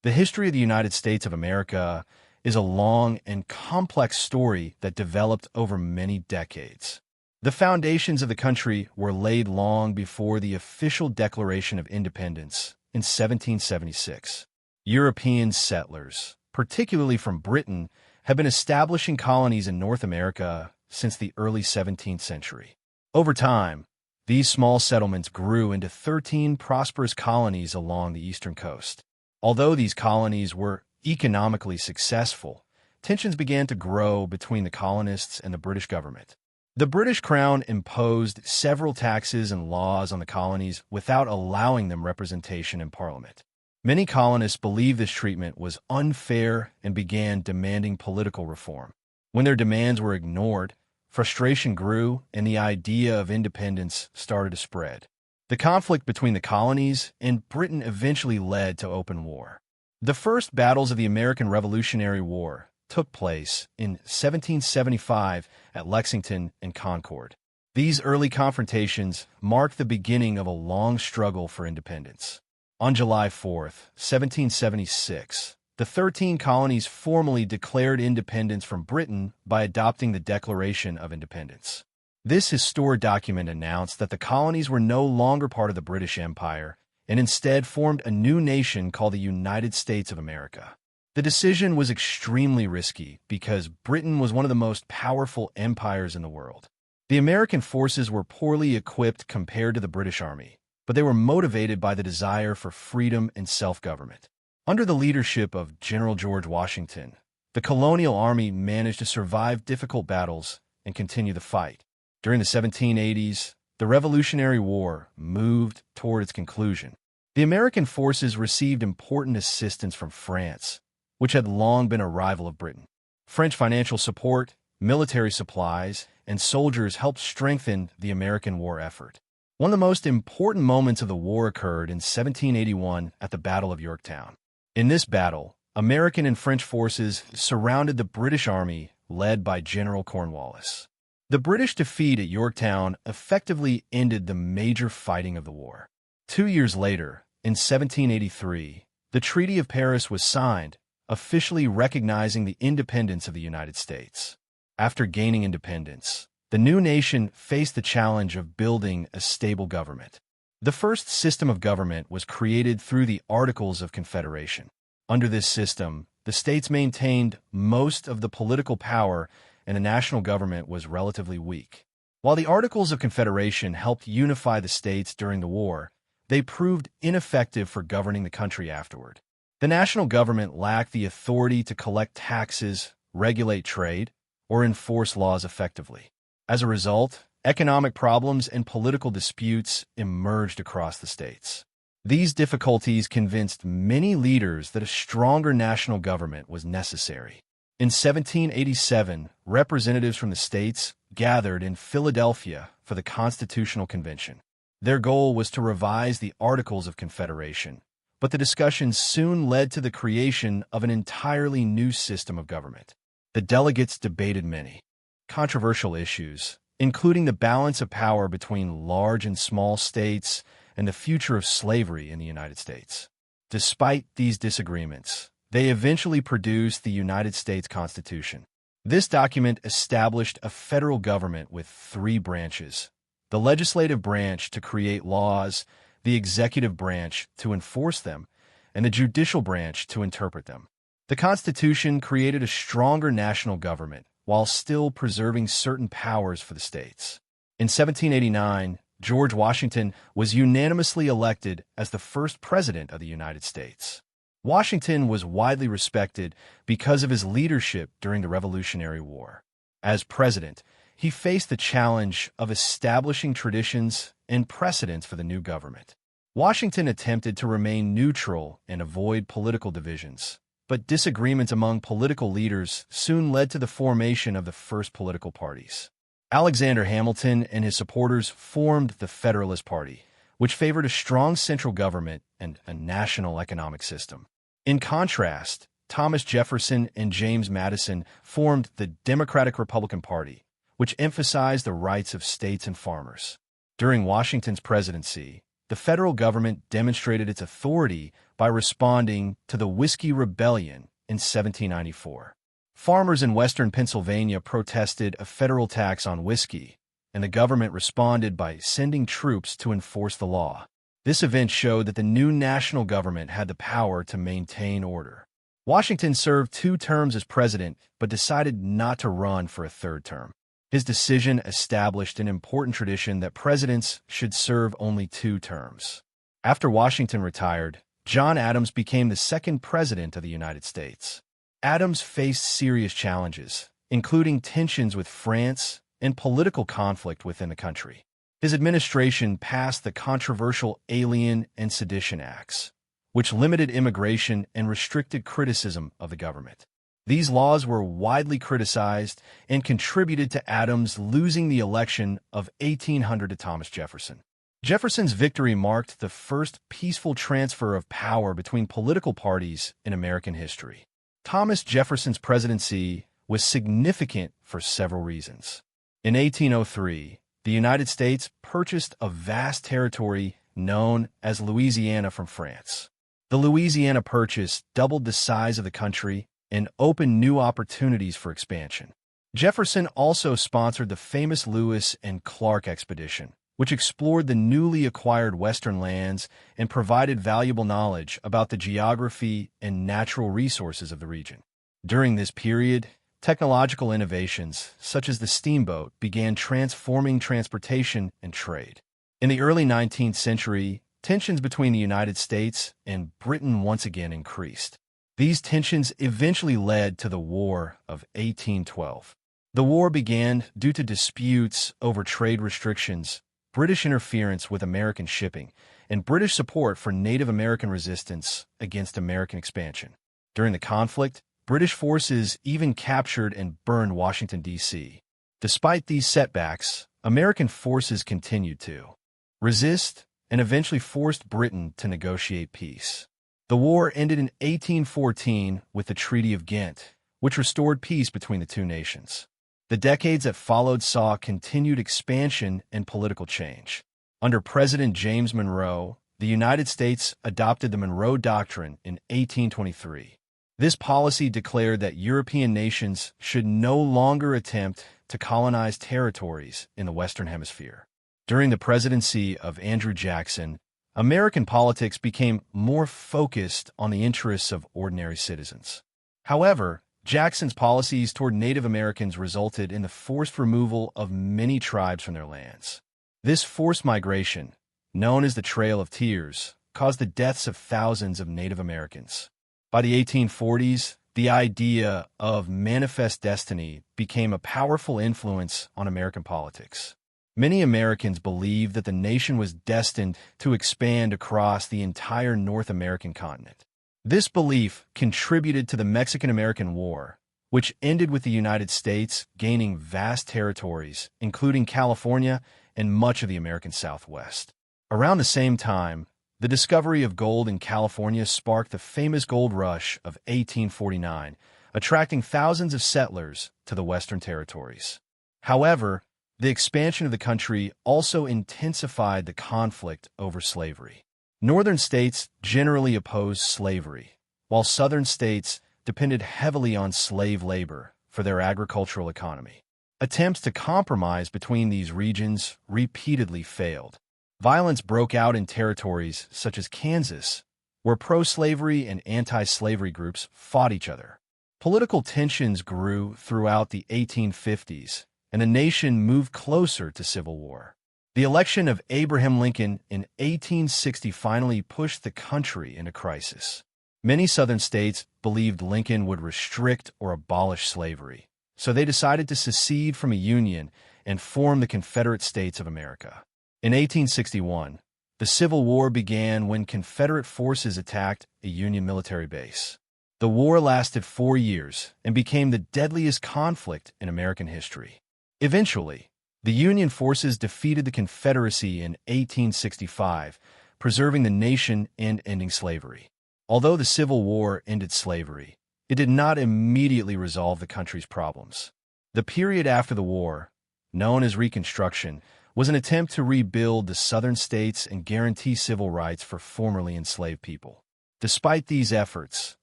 The history of the United States of America is a long and complex story that developed over many decades. The foundations of the country were laid long before the official Declaration of Independence in 1776. European settlers, particularly from Britain, have been establishing colonies in North America since the early 17th century. Over time, these small settlements grew into 13 prosperous colonies along the eastern coast. Although these colonies were economically successful, tensions began to grow between the colonists and the British government. The British Crown imposed several taxes and laws on the colonies without allowing them representation in Parliament. Many colonists believed this treatment was unfair and began demanding political reform. When their demands were ignored, frustration grew and the idea of independence started to spread. The conflict between the colonies and Britain eventually led to open war. The first battles of the American Revolutionary War took place in 1775 at Lexington and Concord. These early confrontations marked the beginning of a long struggle for independence. On July 4, 1776, the 13 colonies formally declared independence from Britain by adopting the Declaration of Independence. This historic document announced that the colonies were no longer part of the British Empire and instead formed a new nation called the United States of America. The decision was extremely risky because Britain was one of the most powerful empires in the world. The American forces were poorly equipped compared to the British Army, but they were motivated by the desire for freedom and self-government. Under the leadership of General George Washington, the colonial army managed to survive difficult battles and continue the fight. During the 1780s, the Revolutionary War moved toward its conclusion. The American forces received important assistance from France, which had long been a rival of Britain. French financial support, military supplies, and soldiers helped strengthen the American war effort. One of the most important moments of the war occurred in 1781 at the Battle of Yorktown. In this battle, American and French forces surrounded the British Army led by General Cornwallis. The British defeat at Yorktown effectively ended the major fighting of the war. 2 years later, in 1783, the Treaty of Paris was signed, officially recognizing the independence of the United States. After gaining independence, the new nation faced the challenge of building a stable government. The first system of government was created through the Articles of Confederation. Under this system, the states maintained most of the political power and the national government was relatively weak. While the Articles of Confederation helped unify the states during the war, they proved ineffective for governing the country afterward. The national government lacked the authority to collect taxes, regulate trade, or enforce laws effectively. As a result, economic problems and political disputes emerged across the states. These difficulties convinced many leaders that a stronger national government was necessary. In 1787, representatives from the states gathered in Philadelphia for the Constitutional Convention. Their goal was to revise the Articles of Confederation, but the discussions soon led to the creation of an entirely new system of government. The delegates debated many controversial issues, including the balance of power between large and small states and the future of slavery in the United States. Despite these disagreements, they eventually produced the United States Constitution. This document established a federal government with 3 branches: the legislative branch to create laws, the executive branch to enforce them, and the judicial branch to interpret them. The Constitution created a stronger national government while still preserving certain powers for the states. In 1789, George Washington was unanimously elected as the first president of the United States. Washington was widely respected because of his leadership during the Revolutionary War. As president, he faced the challenge of establishing traditions and precedents for the new government. Washington attempted to remain neutral and avoid political divisions, but disagreements among political leaders soon led to the formation of the first political parties. Alexander Hamilton and his supporters formed the Federalist Party, which favored a strong central government and a national economic system. In contrast, Thomas Jefferson and James Madison formed the Democratic-Republican Party, which emphasized the rights of states and farmers. During Washington's presidency, the federal government demonstrated its authority by responding to the Whiskey Rebellion in 1794. Farmers in western Pennsylvania protested a federal tax on whiskey, and the government responded by sending troops to enforce the law. This event showed that the new national government had the power to maintain order. Washington served 2 terms as president, but decided not to run for a 3rd term. His decision established an important tradition that presidents should serve only 2 terms. After Washington retired, John Adams became the 2nd president of the United States. Adams faced serious challenges, including tensions with France and political conflict within the country. His administration passed the controversial Alien and Sedition Acts, which limited immigration and restricted criticism of the government. These laws were widely criticized and contributed to Adams losing the election of 1800 to Thomas Jefferson. Jefferson's victory marked the first peaceful transfer of power between political parties in American history. Thomas Jefferson's presidency was significant for several reasons. In 1803, the United States purchased a vast territory known as Louisiana from France. The Louisiana Purchase doubled the size of the country and opened new opportunities for expansion. Jefferson also sponsored the famous Lewis and Clark expedition, which explored the newly acquired western lands and provided valuable knowledge about the geography and natural resources of the region. During this period, technological innovations, such as the steamboat, began transforming transportation and trade. In the early 19th century, tensions between the United States and Britain once again increased. These tensions eventually led to the War of 1812. The war began due to disputes over trade restrictions, British interference with American shipping, and British support for Native American resistance against American expansion. During the conflict, British forces even captured and burned Washington, D.C. Despite these setbacks, American forces continued to resist and eventually forced Britain to negotiate peace. The war ended in 1814 with the Treaty of Ghent, which restored peace between the 2 nations. The decades that followed saw continued expansion and political change. Under President James Monroe, the United States adopted the Monroe Doctrine in 1823. This policy declared that European nations should no longer attempt to colonize territories in the Western Hemisphere. During the presidency of Andrew Jackson, American politics became more focused on the interests of ordinary citizens. However, Jackson's policies toward Native Americans resulted in the forced removal of many tribes from their lands. This forced migration, known as the Trail of Tears, caused the deaths of thousands of Native Americans. By the 1840s, the idea of manifest destiny became a powerful influence on American politics. Many Americans believed that the nation was destined to expand across the entire North American continent. This belief contributed to the Mexican-American War, which ended with the United States gaining vast territories, including California and much of the American Southwest. Around the same time, the discovery of gold in California sparked the famous gold rush of 1849, attracting thousands of settlers to the Western territories. However, the expansion of the country also intensified the conflict over slavery. Northern states generally opposed slavery, while Southern states depended heavily on slave labor for their agricultural economy. Attempts to compromise between these regions repeatedly failed. Violence broke out in territories such as Kansas, where pro-slavery and anti-slavery groups fought each other. Political tensions grew throughout the 1850s, and the nation moved closer to civil war. The election of Abraham Lincoln in 1860 finally pushed the country into crisis. Many Southern states believed Lincoln would restrict or abolish slavery, so they decided to secede from a union and form the Confederate States of America. In 1861, the Civil War began when Confederate forces attacked a Union military base. The war lasted 4 years and became the deadliest conflict in American history. Eventually, the Union forces defeated the Confederacy in 1865, preserving the nation and ending slavery. Although the Civil War ended slavery, it did not immediately resolve the country's problems. The period after the war, known as Reconstruction, was an attempt to rebuild the southern states and guarantee civil rights for formerly enslaved people. Despite these efforts,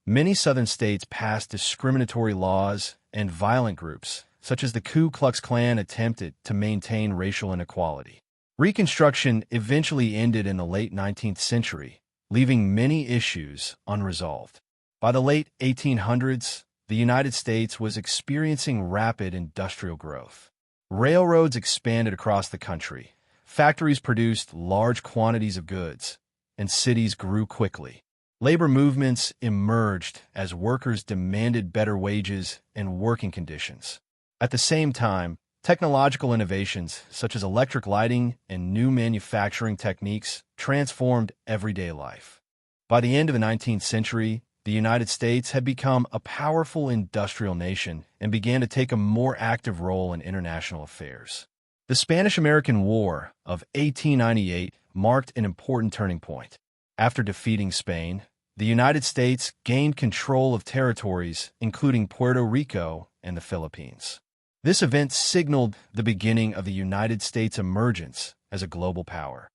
many southern states passed discriminatory laws, and violent groups, such as the Ku Klux Klan, attempted to maintain racial inequality. Reconstruction eventually ended in the late 19th century, leaving many issues unresolved. By the late 1800s, the United States was experiencing rapid industrial growth. Railroads expanded across the country, factories produced large quantities of goods, and cities grew quickly. Labor movements emerged as workers demanded better wages and working conditions. At the same time, technological innovations such as electric lighting and new manufacturing techniques transformed everyday life. By the end of the 19th century, the United States had become a powerful industrial nation and began to take a more active role in international affairs. The Spanish-American War of 1898 marked an important turning point. After defeating Spain, the United States gained control of territories including Puerto Rico and the Philippines. This event signaled the beginning of the United States' emergence as a global power.